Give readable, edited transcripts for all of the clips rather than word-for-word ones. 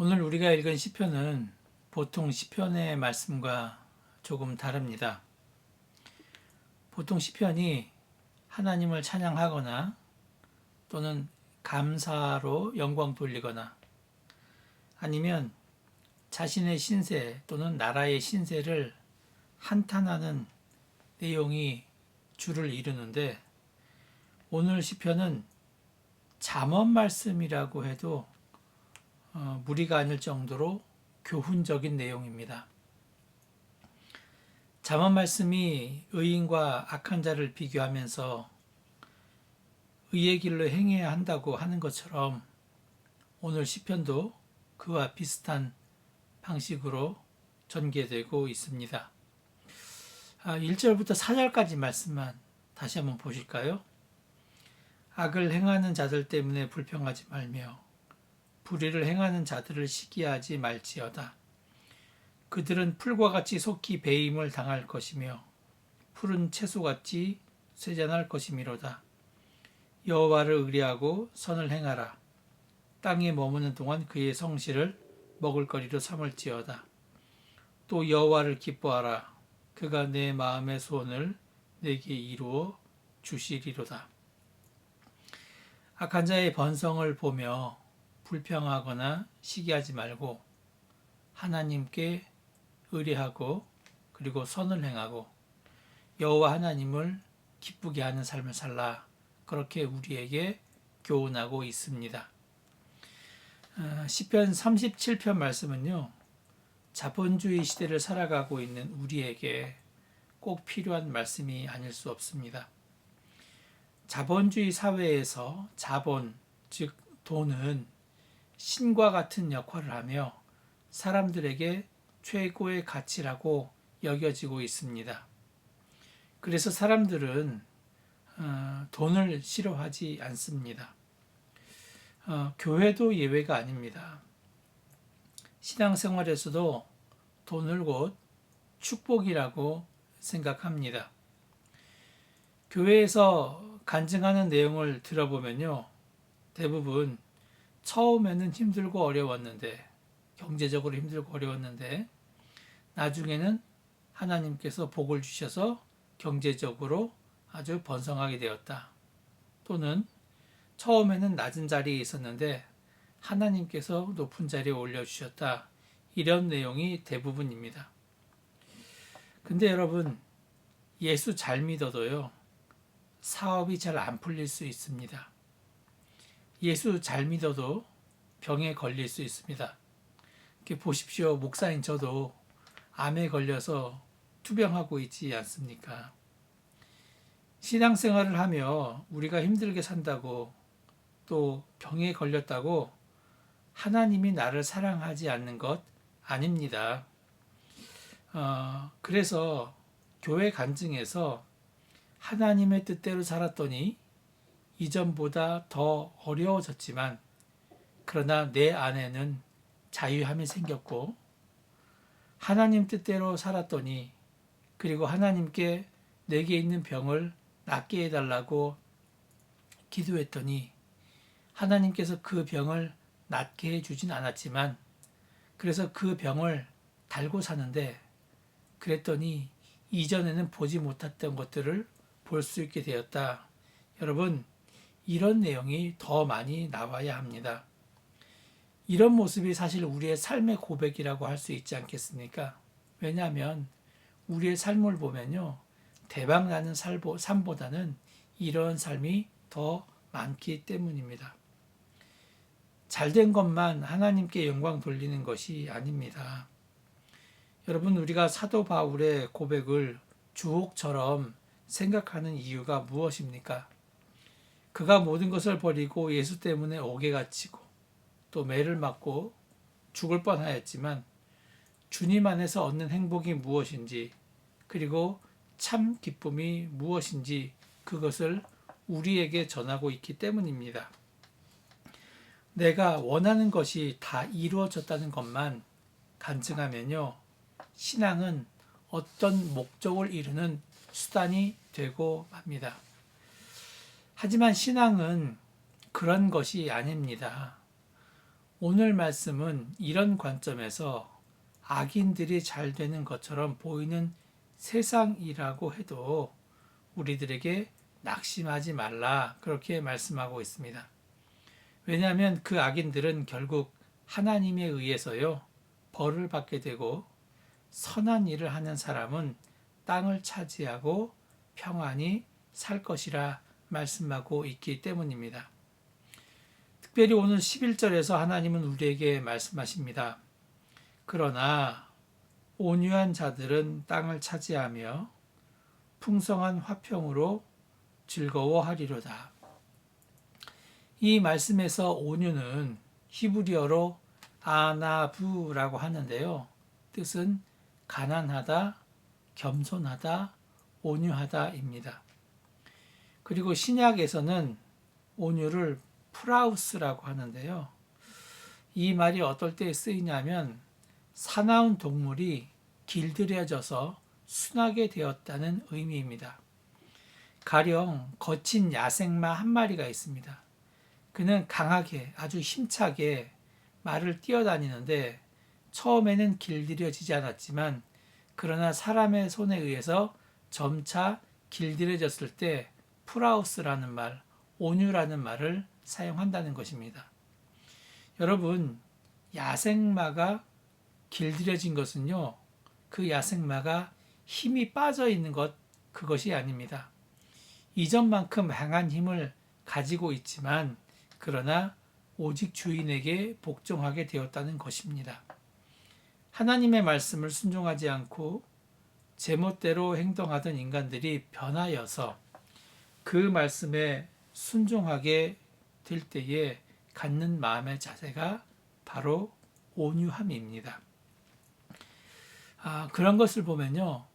오늘 우리가 읽은 시편은 보통 시편의 말씀과 조금 다릅니다. 보통 시편이 하나님을 찬양하거나 또는 감사로 영광 돌리거나 아니면 자신의 신세 또는 나라의 신세를 한탄하는 내용이 주를 이루는데, 오늘 시편은 잠언 말씀이라고 해도 무리가 아닐 정도로 교훈적인 내용입니다. 잠언 말씀이 의인과 악한 자를 비교하면서 의의 길로 행해야 한다고 하는 것처럼 오늘 시편도 그와 비슷한 방식으로 전개되고 있습니다. 1절부터 4절까지 말씀만 다시 한번 보실까요? 악을 행하는 자들 때문에 불평하지 말며 불의를 행하는 자들을 시기하지 말지어다. 그들은 풀과 같이 속히 배임을 당할 것이며 푸른 채소같이 쇠잔할 것이미로다. 여호와를 의뢰하고 선을 행하라. 땅에 머무는 동안 그의 성실을 먹을거리로 삼을지어다. 또 여호와를 기뻐하라. 그가 내 마음의 소원을 내게 이루어 주시리로다. 악한 자의 번성을 보며 불평하거나 시기하지 말고 하나님께 의뢰하고 그리고 선을 행하고 여호와 하나님을 기쁘게 하는 삶을 살라. 그렇게 우리에게 교훈하고 있습니다. 시편 37편 말씀은요, 자본주의 시대를 살아가고 있는 우리에게 꼭 필요한 말씀이 아닐 수 없습니다. 자본주의 사회에서 자본, 즉 돈은 신과 같은 역할을 하며 사람들에게 최고의 가치라고 여겨지고 있습니다. 그래서 사람들은 돈을 싫어하지 않습니다. 교회도 예외가 아닙니다. 신앙생활에서도 돈을 곧 축복이라고 생각합니다. 교회에서 간증하는 내용을 들어보면요, 대부분 처음에는 힘들고 어려웠는데, 경제적으로 힘들고 어려웠는데 나중에는 하나님께서 복을 주셔서 경제적으로 아주 번성하게 되었다. 또는 처음에는 낮은 자리에 있었는데 하나님께서 높은 자리에 올려주셨다. 이런 내용이 대부분입니다. 근데 여러분, 예수 잘 믿어도요, 사업이 잘 안 풀릴 수 있습니다. 예수 잘 믿어도 병에 걸릴 수 있습니다. 이렇게 보십시오. 목사인 저도 암에 걸려서 투병하고 있지 않습니까? 신앙생활을 하며 우리가 힘들게 산다고 또 병에 걸렸다고 하나님이 나를 사랑하지 않는 것 아닙니다. 그래서 교회 간증에서 하나님의 뜻대로 살았더니 이전보다 더 어려워졌지만 그러나 내 안에는 자유함이 생겼고, 하나님 뜻대로 살았더니 그리고 하나님께 내게 있는 병을 낫게 해달라고 기도했더니 하나님께서 그 병을 낫게 해주진 않았지만 그래서 그 병을 달고 사는데, 그랬더니 이전에는 보지 못했던 것들을 볼 수 있게 되었다. 여러분, 이런 내용이 더 많이 나와야 합니다. 이런 모습이 사실 우리의 삶의 고백이라고 할 수 있지 않겠습니까? 왜냐하면 우리의 삶을 보면요, 대박나는 삶보다는 이런 삶이 더 많기 때문입니다. 잘된 것만 하나님께 영광 돌리는 것이 아닙니다. 여러분, 우리가 사도 바울의 고백을 주옥처럼 생각하는 이유가 무엇입니까? 그가 모든 것을 버리고 예수 때문에 옥에 갇히고 또 매를 맞고 죽을 뻔하였지만 주님 안에서 얻는 행복이 무엇인지, 그리고 참 기쁨이 무엇인지 그것을 우리에게 전하고 있기 때문입니다. 내가 원하는 것이 다 이루어졌다는 것만 간증하면요, 신앙은 어떤 목적을 이루는 수단이 되고 맙니다. 하지만 신앙은 그런 것이 아닙니다. 오늘 말씀은 이런 관점에서 악인들이 잘 되는 것처럼 보이는 세상이라고 해도 우리들에게 낙심하지 말라 그렇게 말씀하고 있습니다. 왜냐하면 그 악인들은 결국 하나님에 의해서요 벌을 받게 되고 선한 일을 하는 사람은 땅을 차지하고 평안히 살 것이라 말씀하고 있기 때문입니다. 특별히 오늘 11절에서 하나님은 우리에게 말씀하십니다. 그러나 온유한 자들은 땅을 차지하며 풍성한 화평으로 즐거워하리로다. 이 말씀에서 온유는 히브리어로 아나부라고 하는데요. 뜻은 가난하다, 겸손하다, 온유하다입니다. 그리고 신약에서는 온유를 프라우스라고 하는데요. 이 말이 어떨 때 쓰이냐면 사나운 동물이 길들여져서 순하게 되었다는 의미입니다. 가령 거친 야생마 한 마리가 있습니다. 그는 강하게 아주 힘차게 말을 뛰어다니는데 처음에는 길들여지지 않았지만 그러나 사람의 손에 의해서 점차 길들여졌을 때 프라우스라는 말, 온유라는 말을 사용한다는 것입니다. 여러분, 야생마가 길들여진 것은요, 그 야생마가 힘이 빠져 있는 것, 그것이 아닙니다. 이전만큼 강한 힘을 가지고 있지만, 그러나 오직 주인에게 복종하게 되었다는 것입니다. 하나님의 말씀을 순종하지 않고 제멋대로 행동하던 인간들이 변하여서 그 말씀에 순종하게 될 때에 갖는 마음의 자세가 바로 온유함입니다. 그런 것을 보면요.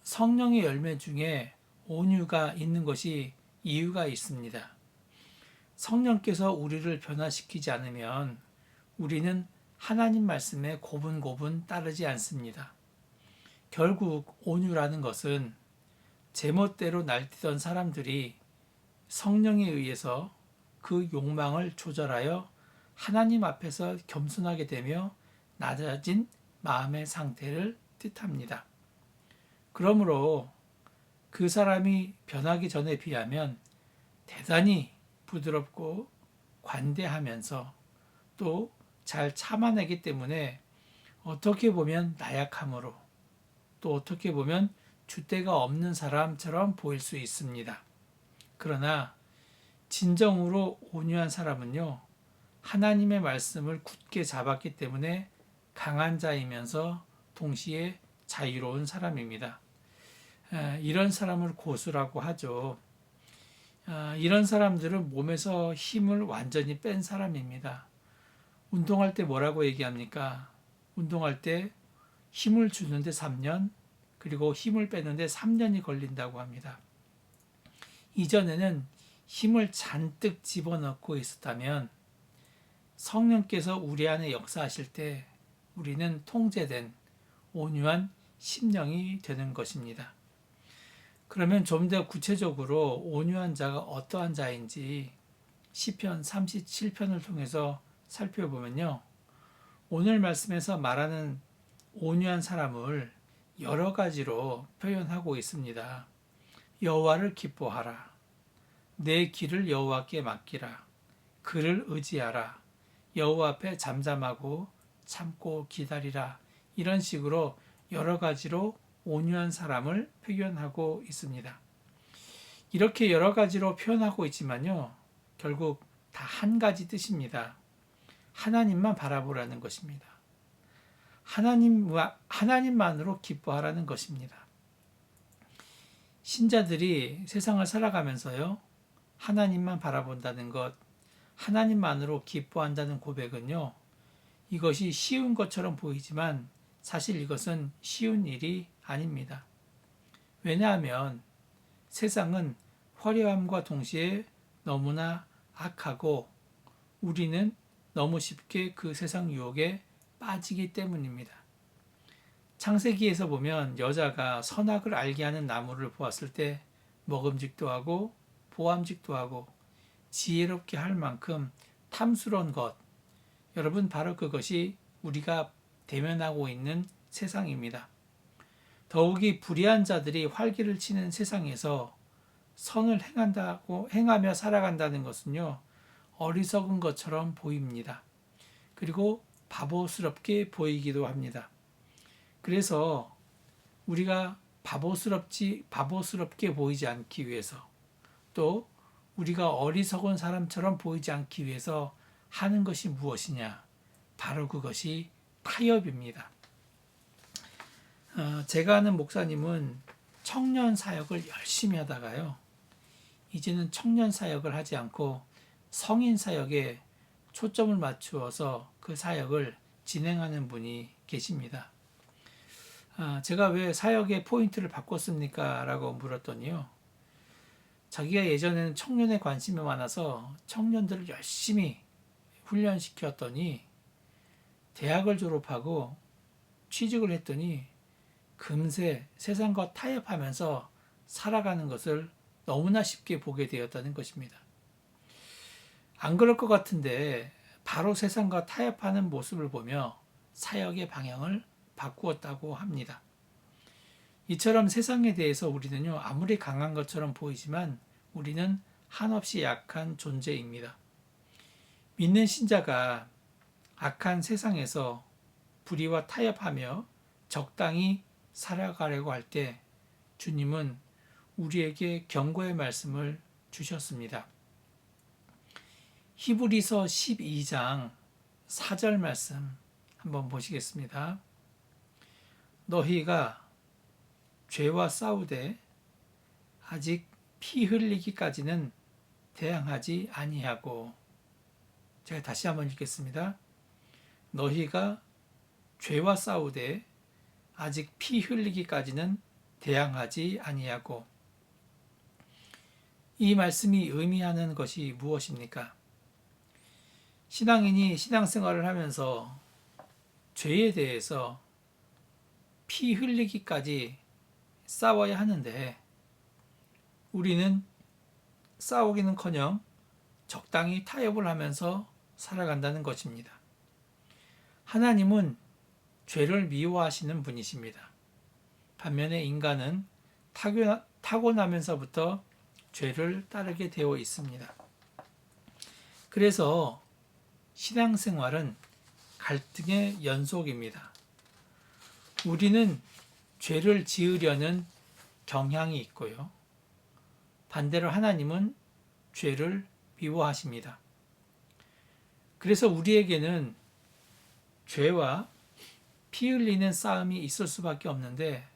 성령의 열매 중에 온유가 있는 것이 이유가 있습니다. 성령께서 우리를 변화시키지 않으면 우리는 하나님 말씀에 고분고분 따르지 않습니다. 결국 온유라는 것은 제멋대로 날뛰던 사람들이 성령에 의해서 그 욕망을 조절하여 하나님 앞에서 겸손하게 되며 낮아진 마음의 상태를 뜻합니다. 그러므로 그 사람이 변하기 전에 비하면 대단히 부드럽고 관대하면서 또 잘 참아내기 때문에 어떻게 보면 나약함으로 또 어떻게 보면 줏대가 없는 사람처럼 보일 수 있습니다. 그러나 진정으로 온유한 사람은요, 하나님의 말씀을 굳게 잡았기 때문에 강한 자이면서 동시에 자유로운 사람입니다. 이런 사람을 고수라고 하죠. 이런 사람들은 몸에서 힘을 완전히 뺀 사람입니다. 운동할 때 뭐라고 얘기합니까? 운동할 때 힘을 주는데 3년, 그리고 힘을 빼는데 3년이 걸린다고 합니다. 이전에는 힘을 잔뜩 집어넣고 있었다면 성령께서 우리 안에 역사하실 때 우리는 통제된 온유한 심령이 되는 것입니다. 그러면 좀 더 구체적으로 온유한 자가 어떠한 자인지 시편 37편을 통해서 살펴보면요. 오늘 말씀에서 말하는 온유한 사람을 여러 가지로 표현하고 있습니다. 여호와를 기뻐하라. 내 길을 여호와께 맡기라. 그를 의지하라. 여호와 앞에 잠잠하고 참고 기다리라. 이런 식으로 여러 가지로 온유한 사람을 표현하고 있습니다. 이렇게 여러 가지로 표현하고 있지만요. 결국 다 한 가지 뜻입니다. 하나님만 바라보라는 것입니다. 하나님만으로 기뻐하라는 것입니다. 신자들이 세상을 살아가면서요, 하나님만 바라본다는 것, 하나님만으로 기뻐한다는 고백은요, 이것이 쉬운 것처럼 보이지만 사실 이것은 쉬운 일이 아닙니다. 왜냐하면 세상은 화려함과 동시에 너무나 악하고 우리는 너무 쉽게 그 세상 유혹에 빠지기 때문입니다. 창세기에서 보면 여자가 선악을 알게 하는 나무를 보았을 때 먹음직도 하고 보암직도 하고 지혜롭게 할 만큼 탐스러운 것, 여러분, 바로 그것이 우리가 대면하고 있는 세상입니다. 더욱이 불의한 자들이 활기를 치는 세상에서 선을 행하며 살아간다는 것은요, 어리석은 것처럼 보입니다. 그리고 바보스럽게 보이기도 합니다. 그래서 우리가 바보스럽게 보이지 않기 위해서, 또 우리가 어리석은 사람처럼 보이지 않기 위해서 하는 것이 무엇이냐? 바로 그것이 타협입니다. 제가 아는 목사님은 청년 사역을 열심히 하다가요, 이제는 청년 사역을 하지 않고 성인 사역에 초점을 맞추어서 그 사역을 진행하는 분이 계십니다. 제가 왜 사역의 포인트를 바꿨습니까? 라고 물었더니요, 자기가 예전에는 청년에 관심이 많아서 청년들을 열심히 훈련시켰더니 대학을 졸업하고 취직을 했더니 금세 세상과 타협하면서 살아가는 것을 너무나 쉽게 보게 되었다는 것입니다. 안 그럴 것 같은데 바로 세상과 타협하는 모습을 보며 사역의 방향을 바꾸었다고 합니다. 이처럼 세상에 대해서 우리는요, 아무리 강한 것처럼 보이지만 우리는 한없이 약한 존재입니다. 믿는 신자가 악한 세상에서 불의와 타협하며 적당히 살아가려고 할 때 주님은 우리에게 경고의 말씀을 주셨습니다. 히브리서 12장 4절 말씀 한번 보시겠습니다. 너희가 죄와 싸우되 아직 피 흘리기까지는 대항하지 아니하고. 제가 다시 한번 읽겠습니다. 너희가 죄와 싸우되 아직 피 흘리기까지는 대항하지 아니하고. 이 말씀이 의미하는 것이 무엇입니까? 신앙인이 신앙생활을 하면서 죄에 대해서 피 흘리기까지 싸워야 하는데 우리는 싸우기는커녕 적당히 타협을 하면서 살아간다는 것입니다. 하나님은 죄를 미워하시는 분이십니다. 반면에 인간은 타고나면서부터 죄를 따르게 되어 있습니다. 그래서 신앙생활은 갈등의 연속입니다. 우리는 죄를 지으려는 경향이 있고요. 반대로 하나님은 죄를 미워하십니다. 그래서 우리에게는 죄와 피 흘리는 싸움이 있을 수밖에 없는데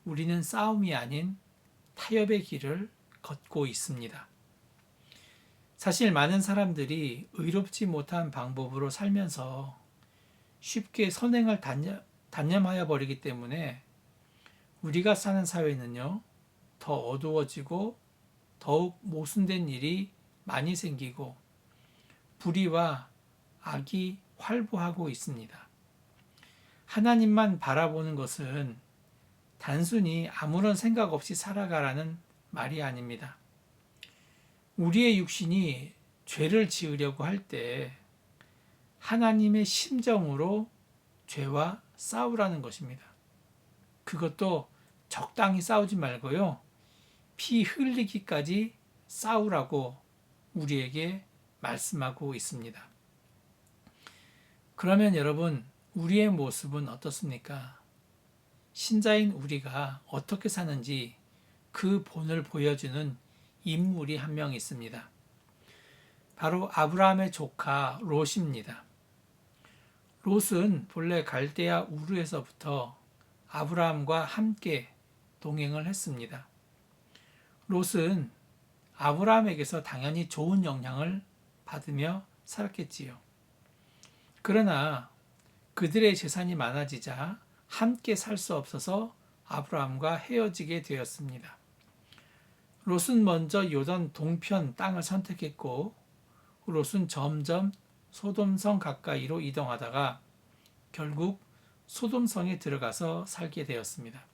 우리는 싸움이 아닌 타협의 길을 걷고 있습니다. 사실 많은 사람들이 의롭지 못한 방법으로 살면서 쉽게 선행을 단념하여 버리기 때문에 우리가 사는 사회는요, 더 어두워지고 더욱 모순된 일이 많이 생기고 불의와 악이 활보하고 있습니다. 하나님만 바라보는 것은 단순히 아무런 생각 없이 살아가라는 말이 아닙니다. 우리의 육신이 죄를 지으려고 할 때 하나님의 심정으로 죄와 싸우라는 것입니다. 그것도 적당히 싸우지 말고요, 피 흘리기까지 싸우라고 우리에게 말씀하고 있습니다. 그러면 여러분, 우리의 모습은 어떻습니까? 신자인 우리가 어떻게 사는지 그 본을 보여주는 인물이 한 명 있습니다. 바로 아브라함의 조카 롯입니다. 롯은 본래 갈대아 우르에서부터 아브라함과 함께 동행을 했습니다. 롯은 아브라함에게서 당연히 좋은 영향을 받으며 살았겠지요. 그러나 그들의 재산이 많아지자 함께 살 수 없어서 아브라함과 헤어지게 되었습니다. 롯은 먼저 요단 동편 땅을 선택했고 롯은 점점 소돔성 가까이로 이동하다가 결국 소돔성에 들어가서 살게 되었습니다.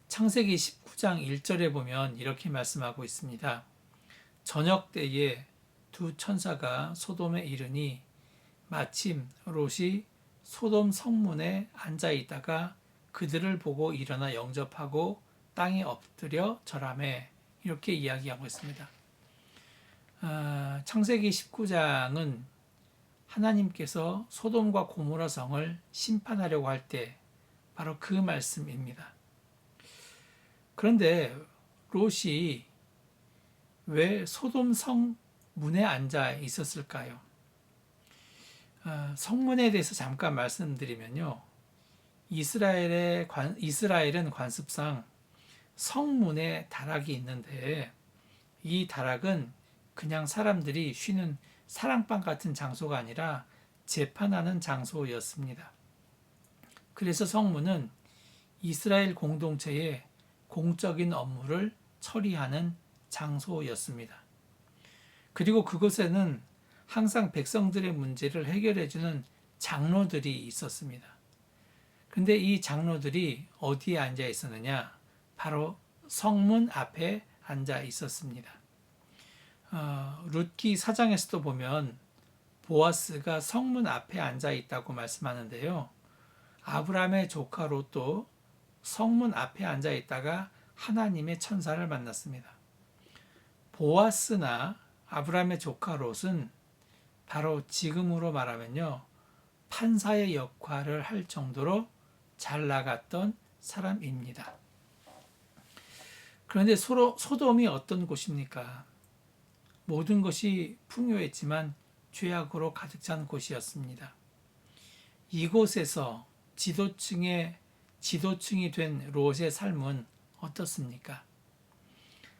창세기 19장 1절에 보면 이렇게 말씀하고 있습니다. 저녁 때에 두 천사가 소돔에 이르니 마침 롯이 소돔 성문에 앉아 있다가 그들을 보고 일어나 영접하고 땅에 엎드려 절하매 이렇게 이야기하고 있습니다. 창세기 19장은 하나님께서 소돔과 고모라 성을 심판하려고 할 때 바로 그 말씀입니다. 그런데 롯이 왜 소돔 성 문에 앉아 있었을까요? 성문에 대해서 잠깐 말씀드리면요. 이스라엘은 관습상 성문에 다락이 있는데 이 다락은 그냥 사람들이 쉬는 사랑방 같은 장소가 아니라 재판하는 장소였습니다. 그래서 성문은 이스라엘 공동체의 공적인 업무를 처리하는 장소였습니다. 그리고 그곳에는 항상 백성들의 문제를 해결해주는 장로들이 있었습니다. 근데 이 장로들이 어디에 앉아 있었느냐? 바로 성문 앞에 앉아 있었습니다. 룻기 4장에서도 보면 보아스가 성문 앞에 앉아 있다고 말씀하는데요. 아브라함의 조카 롯도 성문 앞에 앉아 있다가 하나님의 천사를 만났습니다. 보아스나 아브라함의 조카 롯은 바로 지금으로 말하면요. 판사의 역할을 할 정도로 잘 나갔던 사람입니다. 그런데 소돔이 어떤 곳입니까? 모든 것이 풍요했지만 죄악으로 가득 찬 곳이었습니다. 이곳에서 지도층이 된 롯의 삶은 어떻습니까?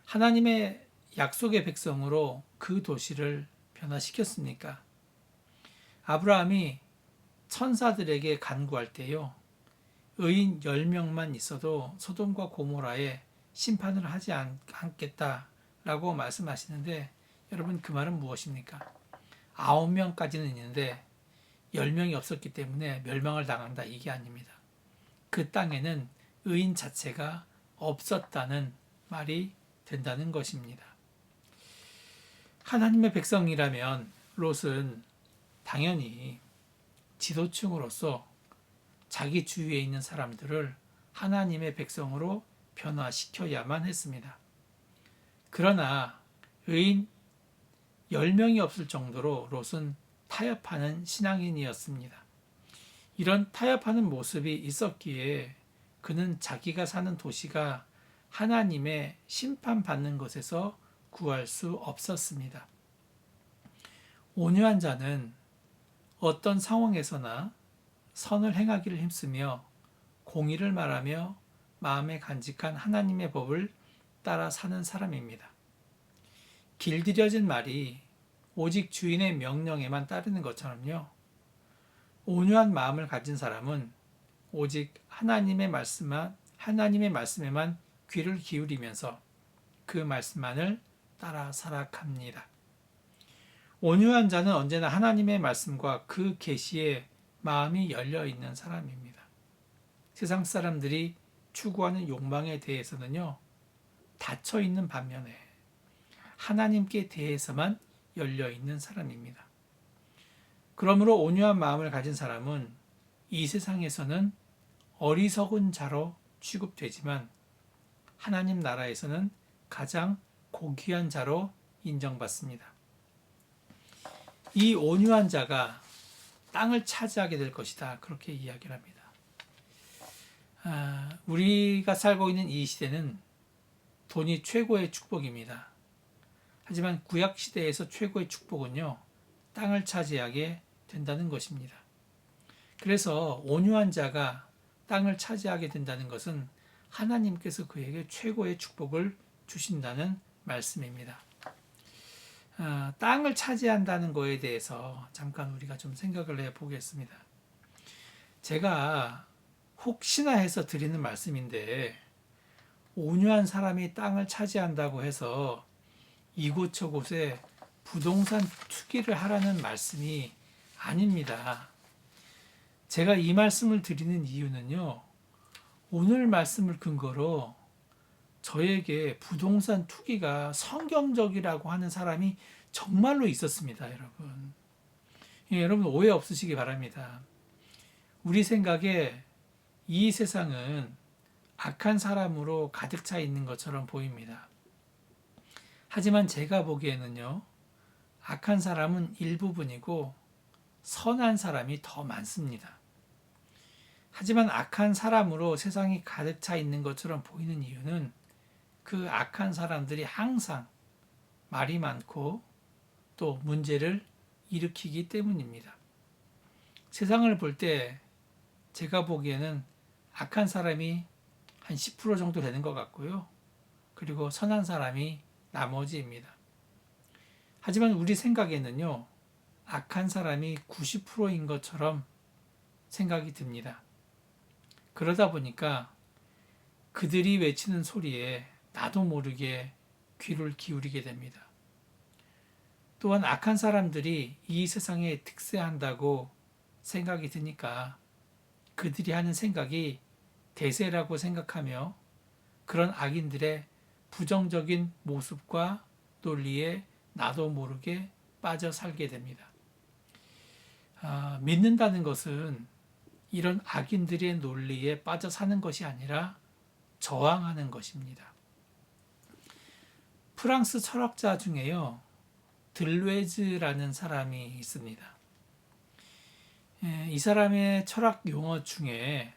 하나님의 약속의 백성으로 그 도시를 변화시켰습니까? 아브라함이 천사들에게 간구할 때요. 의인 10명만 있어도 소돔과 고모라에 심판을 하지 않겠다라고 말씀하시는데 여러분 그 말은 무엇입니까? 9명까지는 있는데 10명이 없었기 때문에 멸망을 당한다 이게 아닙니다. 그 땅에는 의인 자체가 없었다는 말이 된다는 것입니다. 하나님의 백성이라면 롯은 당연히 지도층으로서 자기 주위에 있는 사람들을 하나님의 백성으로 변화시켜야만 했습니다. 그러나 의인 10명이 없을 정도로 롯은 타협하는 신앙인이었습니다. 이런 타협하는 모습이 있었기에 그는 자기가 사는 도시가 하나님의 심판받는 것에서 구할 수 없었습니다. 온유한 자는 어떤 상황에서나 선을 행하기를 힘쓰며 공의를 말하며 마음에 간직한 하나님의 법을 따라 사는 사람입니다. 길들여진 말이 오직 주인의 명령에만 따르는 것처럼요. 온유한 마음을 가진 사람은 오직 하나님의 말씀에만 귀를 기울이면서 그 말씀만을 따라 살아갑니다. 온유한 자는 언제나 하나님의 말씀과 그 계시에 마음이 열려 있는 사람입니다. 세상 사람들이 추구하는 욕망에 대해서는요, 닫혀 있는 반면에 하나님께 대해서만 열려 있는 사람입니다. 그러므로 온유한 마음을 가진 사람은 이 세상에서는 어리석은 자로 취급되지만 하나님 나라에서는 가장 고귀한 자로 인정받습니다. 이 온유한 자가 땅을 차지하게 될 것이다. 그렇게 이야기를 합니다. 우리가 살고 있는 이 시대는 돈이 최고의 축복입니다. 하지만 구약 시대에서 최고의 축복은요, 땅을 차지하게 된다는 것입니다. 그래서 온유한 자가 땅을 차지하게 된다는 것은 하나님께서 그에게 최고의 축복을 주신다는 말씀입니다. 땅을 차지한다는 것에 대해서 잠깐 우리가 좀 생각을 해보겠습니다. 제가 혹시나 해서 드리는 말씀인데 온유한 사람이 땅을 차지한다고 해서 이곳저곳에 부동산 투기를 하라는 말씀이 아닙니다. 제가 이 말씀을 드리는 이유는요, 오늘 말씀을 근거로 저에게 부동산 투기가 성경적이라고 하는 사람이 정말로 있었습니다, 여러분. 예, 여러분 오해 없으시기 바랍니다. 우리 생각에 이 세상은 악한 사람으로 가득 차 있는 것처럼 보입니다. 하지만 제가 보기에는요, 악한 사람은 일부분이고 선한 사람이 더 많습니다. 하지만 악한 사람으로 세상이 가득 차 있는 것처럼 보이는 이유는 그 악한 사람들이 항상 말이 많고 또 문제를 일으키기 때문입니다. 세상을 볼 때 제가 보기에는 악한 사람이 한 10% 정도 되는 것 같고요. 그리고 선한 사람이 나머지입니다. 하지만 우리 생각에는요, 악한 사람이 90%인 것처럼 생각이 듭니다. 그러다 보니까 그들이 외치는 소리에 나도 모르게 귀를 기울이게 됩니다. 또한 악한 사람들이 이 세상에 득세한다고 생각이 드니까 그들이 하는 생각이 대세라고 생각하며 그런 악인들의 부정적인 모습과 논리에 나도 모르게 빠져 살게 됩니다. 믿는다는 것은 이런 악인들의 논리에 빠져 사는 것이 아니라 저항하는 것입니다. 프랑스 철학자 중에요, 들레즈라는 사람이 있습니다. 이 사람의 철학 용어 중에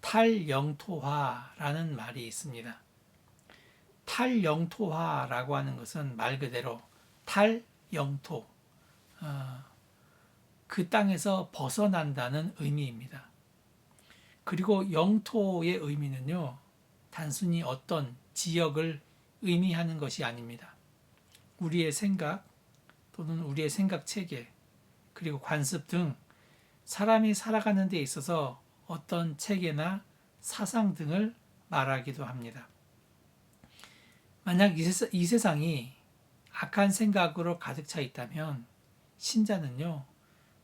탈영토화라는 말이 있습니다. 탈영토화라고 하는 것은 말 그대로 탈영토, 그 땅에서 벗어난다는 의미입니다. 그리고 영토의 의미는요, 단순히 어떤 지역을 의미하는 것이 아닙니다. 우리의 생각 또는 우리의 생각 체계, 그리고 관습 등 사람이 살아가는 데 있어서 어떤 체계나 사상 등을 말하기도 합니다. 만약 이 세상이 악한 생각으로 가득 차 있다면 신자는요,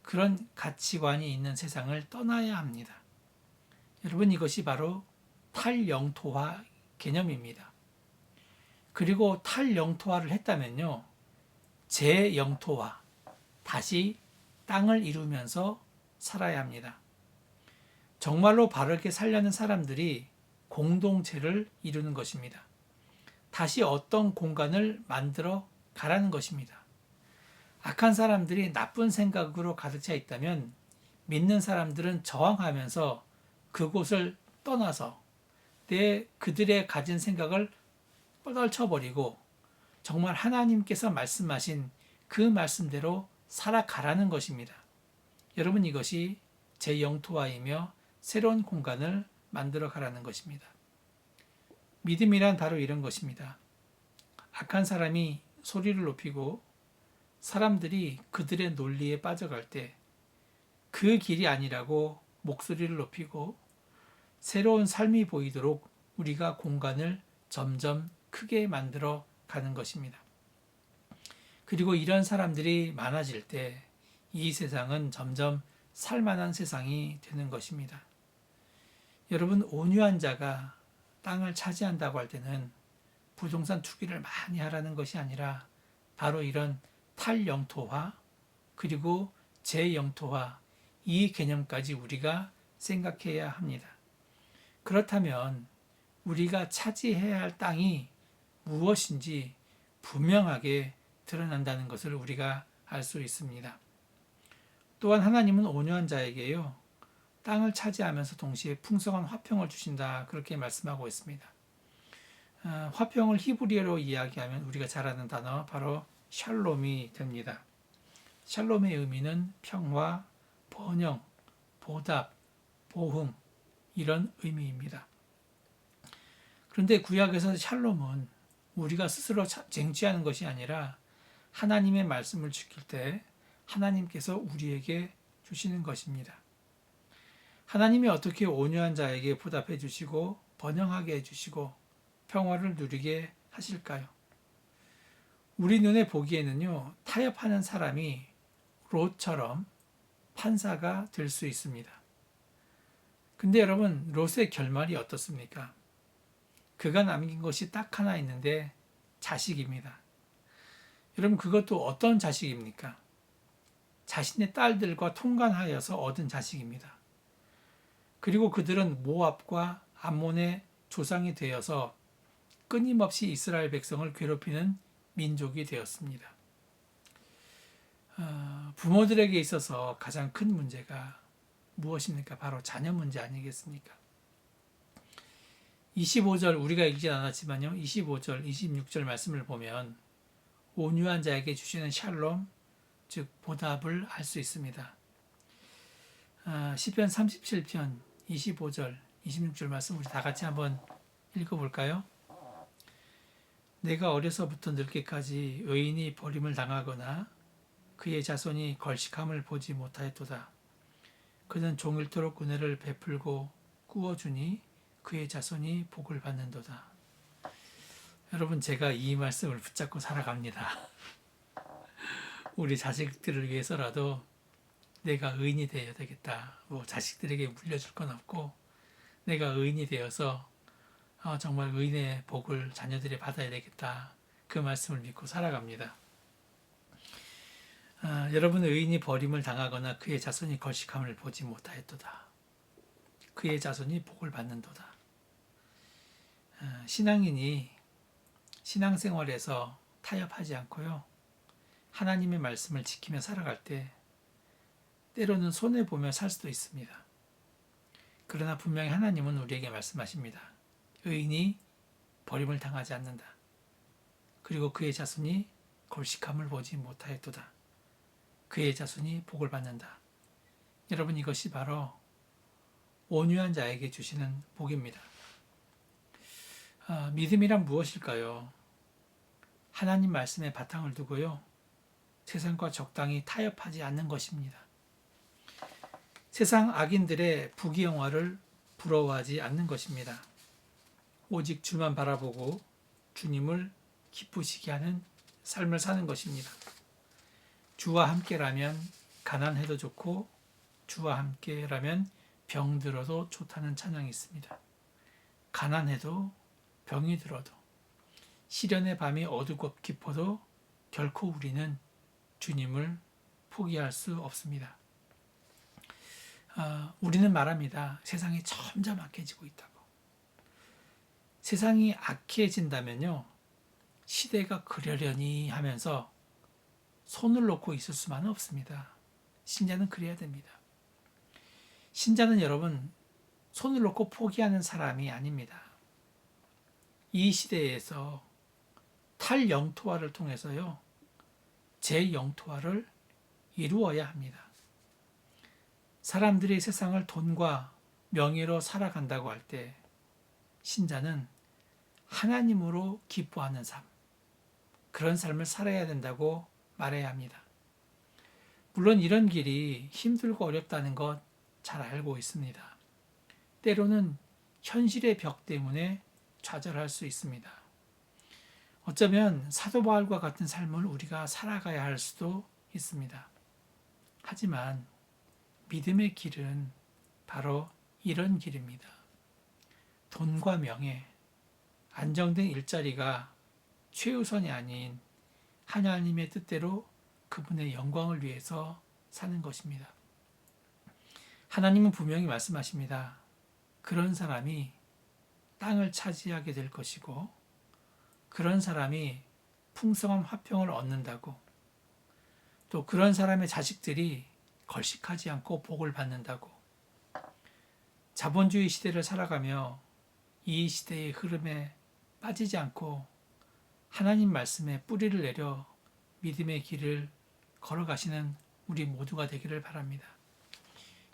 그런 가치관이 있는 세상을 떠나야 합니다. 여러분, 이것이 바로 탈영토화 개념입니다. 그리고 탈영토화를 했다면요, 재영토화, 다시 땅을 이루면서 살아야 합니다. 정말로 바르게 살려는 사람들이 공동체를 이루는 것입니다. 다시 어떤 공간을 만들어 가라는 것입니다. 악한 사람들이 나쁜 생각으로 가득 차 있다면 믿는 사람들은 저항하면서 그곳을 떠나서 그들의 가진 생각을 떨쳐버리고 정말 하나님께서 말씀하신 그 말씀대로 살아가라는 것입니다. 여러분, 이것이 재영토화이며 새로운 공간을 만들어 가라는 것입니다. 믿음이란 바로 이런 것입니다. 악한 사람이 소리를 높이고 사람들이 그들의 논리에 빠져갈 때 그 길이 아니라고 목소리를 높이고 새로운 삶이 보이도록 우리가 공간을 점점 크게 만들어 가는 것입니다. 그리고 이런 사람들이 많아질 때 이 세상은 점점 살만한 세상이 되는 것입니다. 여러분, 온유한 자가 땅을 차지한다고 할 때는 부동산 투기를 많이 하라는 것이 아니라 바로 이런 탈영토화 그리고 재영토화, 이 개념까지 우리가 생각해야 합니다. 그렇다면 우리가 차지해야 할 땅이 무엇인지 분명하게 드러난다는 것을 우리가 알 수 있습니다. 또한 하나님은 온유한 자에게요, 땅을 차지하면서 동시에 풍성한 화평을 주신다, 그렇게 말씀하고 있습니다. 화평을 히브리어로 이야기하면 우리가 잘 아는 단어 바로 샬롬이 됩니다. 샬롬의 의미는 평화, 번영, 보답, 보흥, 이런 의미입니다. 그런데 구약에서 샬롬은 우리가 스스로 쟁취하는 것이 아니라 하나님의 말씀을 지킬 때 하나님께서 우리에게 주시는 것입니다. 하나님이 어떻게 온유한 자에게 보답해 주시고 번영하게 해주시고 평화를 누리게 하실까요? 우리 눈에 보기에는요, 타협하는 사람이 롯처럼 판사가 될 수 있습니다. 근데 여러분, 롯의 결말이 어떻습니까? 그가 남긴 것이 딱 하나 있는데 자식입니다. 여러분, 그것도 어떤 자식입니까? 자신의 딸들과 통관하여서 얻은 자식입니다. 그리고 그들은 모압과 암몬의 조상이 되어서 끊임없이 이스라엘 백성을 괴롭히는 민족이 되었습니다. 부모들에게 있어서 가장 큰 문제가 무엇입니까? 바로 자녀 문제 아니겠습니까? 25절 우리가 읽진 않았지만요. 25절, 26절 말씀을 보면 온유한 자에게 주시는 샬롬, 즉 보답을 알 수 있습니다. 시편 37편 25절, 26절 말씀 우리 다 같이 한번 읽어볼까요? 내가 어려서부터 늙기까지 의인이 버림을 당하거나 그의 자손이 걸식함을 보지 못하였도다. 그는 종일토록 은혜를 베풀고 꾸어주니 그의 자손이 복을 받는도다. 여러분, 제가 이 말씀을 붙잡고 살아갑니다. 우리 자식들을 위해서라도 내가 의인이 되어야 되겠다. 자식들에게 물려줄 건 없고 내가 의인이 되어서 정말 의인의 복을 자녀들이 받아야 되겠다. 그 말씀을 믿고 살아갑니다. 여러분의 의인이 버림을 당하거나 그의 자손이 걸식함을 보지 못하였도다. 그의 자손이 복을 받는도다. 신앙인이 신앙생활에서 타협하지 않고요. 하나님의 말씀을 지키며 살아갈 때 때로는 손해보며 살 수도 있습니다. 그러나 분명히 하나님은 우리에게 말씀하십니다. 의인이 버림을 당하지 않는다. 그리고 그의 자손이 걸식함을 보지 못하였도다. 그의 자손이 복을 받는다. 여러분, 이것이 바로 온유한 자에게 주시는 복입니다. 믿음이란 무엇일까요? 하나님 말씀에 바탕을 두고요. 세상과 적당히 타협하지 않는 것입니다. 세상 악인들의 부귀영화를 부러워하지 않는 것입니다. 오직 주만 바라보고 주님을 기쁘시게 하는 삶을 사는 것입니다. 주와 함께라면 가난해도 좋고 주와 함께라면 병들어도 좋다는 찬양이 있습니다. 가난해도 병이 들어도 시련의 밤이 어둡고 깊어도 결코 우리는 주님을 포기할 수 없습니다. 우리는 말합니다. 세상이 점점 악해지고 있다고. 세상이 악해진다면요. 시대가 그러려니 하면서 손을 놓고 있을 수만은 없습니다. 신자는 그래야 됩니다. 신자는 여러분 손을 놓고 포기하는 사람이 아닙니다. 이 시대에서 탈영토화를 통해서요. 재영토화를 이루어야 합니다. 사람들이 세상을 돈과 명예로 살아간다고 할 때 신자는 하나님으로 기뻐하는 삶, 그런 삶을 살아야 된다고 말해야 합니다. 물론 이런 길이 힘들고 어렵다는 것 잘 알고 있습니다. 때로는 현실의 벽 때문에 좌절할 수 있습니다. 어쩌면 사도 바울과 같은 삶을 우리가 살아가야 할 수도 있습니다. 하지만 믿음의 길은 바로 이런 길입니다. 돈과 명예, 안정된 일자리가 최우선이 아닌 하나님의 뜻대로 그분의 영광을 위해서 사는 것입니다. 하나님은 분명히 말씀하십니다. 그런 사람이 땅을 차지하게 될 것이고 그런 사람이 풍성한 화평을 얻는다고, 또 그런 사람의 자식들이 걸식하지 않고 복을 받는다고. 자본주의 시대를 살아가며 이 시대의 흐름에 빠지지 않고 하나님 말씀에 뿌리를 내려 믿음의 길을 걸어가시는 우리 모두가 되기를 바랍니다.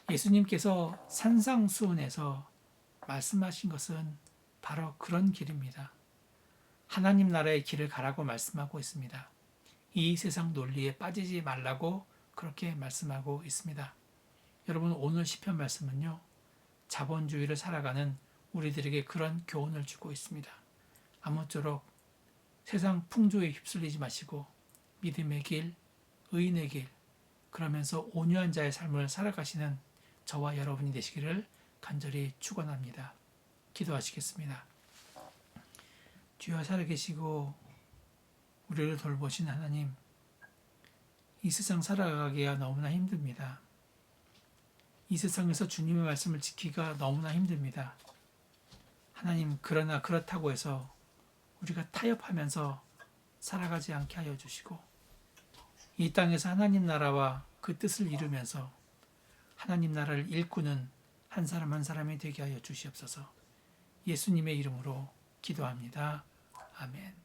예수님께서 산상수훈에서 말씀하신 것은 바로 그런 길입니다. 하나님 나라의 길을 가라고 말씀하고 있습니다. 이 세상 논리에 빠지지 말라고 그렇게 말씀하고 있습니다. 여러분, 오늘 시편 말씀은요, 자본주의를 살아가는 우리들에게 그런 교훈을 주고 있습니다. 아무쪼록 세상 풍조에 휩쓸리지 마시고 믿음의 길, 의인의 길, 그러면서 온유한 자의 삶을 살아가시는 저와 여러분이 되시기를 간절히 축원합니다. 기도하시겠습니다. 주여 살아계시고 우리를 돌보신 하나님, 이 세상 살아가기가 너무나 힘듭니다. 이 세상에서 주님의 말씀을 지키기가 너무나 힘듭니다. 하나님, 그러나 그렇다고 해서 우리가 타협하면서 살아가지 않게 하여 주시고, 이 땅에서 하나님 나라와 그 뜻을 이루면서 하나님 나라를 일구는 한 사람 한 사람이 되게 하여 주시옵소서. 예수님의 이름으로 기도합니다. 아멘.